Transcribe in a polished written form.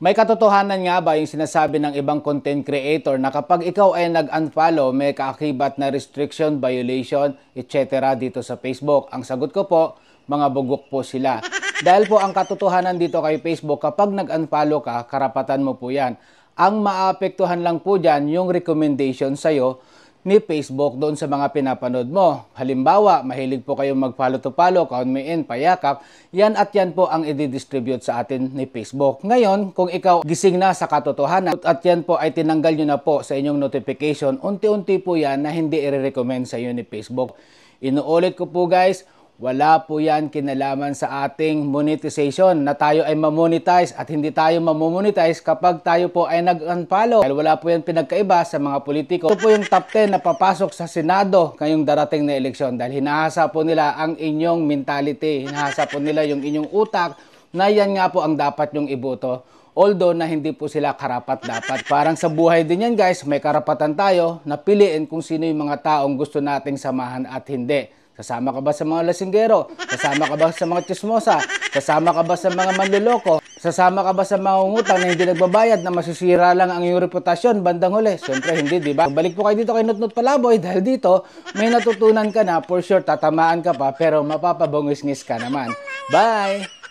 May katotohanan nga ba yung sinasabi ng ibang content creator na kapag ikaw ay nag-unfollow, may kaakibat na restriction, violation, etc. dito sa Facebook? Ang sagot ko po, mga bugok po sila. Dahil po ang katotohanan dito kay Facebook, kapag nag-unfollow ka, karapatan mo po yan. Ang maapektuhan lang po dyan yung recommendation sa'yo ni Facebook doon sa mga pinapanood mo. Halimbawa, mahilig po kayong mag-follow to follow, count me in, payakap, yan at yan po ang i-distribute sa atin ni Facebook. Ngayon, kung ikaw gising na sa katotohanan at yan po ay tinanggal nyo na po sa inyong notification, unti-unti po yan na hindi i-recommend sa iyo ni Facebook. Inuulit ko po guys, wala po yan kinalaman sa ating monetization na tayo ay mamonetize at hindi tayo mamomonetize kapag tayo po ay nag-unfollow. Dahil wala po yan pinagkaiba sa mga politiko. Ito po yung top 10 na papasok sa Senado ngayong darating na eleksyon dahil hinahasa po nila ang inyong mentality. Hinahasa po nila yung inyong utak na yan nga po ang dapat yung iboto. Although na hindi po sila karapat-dapat. Parang sa buhay din yan guys, may karapatan tayo na piliin kung sino yung mga taong gusto nating samahan at hindi. Sasama ka ba sa mga lasinggero? Sasama ka ba sa mga chismosa? Sasama ka ba sa mga manluloko? Sasama ka ba sa mga ungutang na hindi nagbabayad na masisira lang ang iyong reputasyon bandang huli? Siyempre hindi, di ba? Balik po kayo dito kay Nutnut Palaboy dahil dito may natutunan ka na, for sure tatamaan ka pa pero mapapabungis-ngis ka naman. Bye!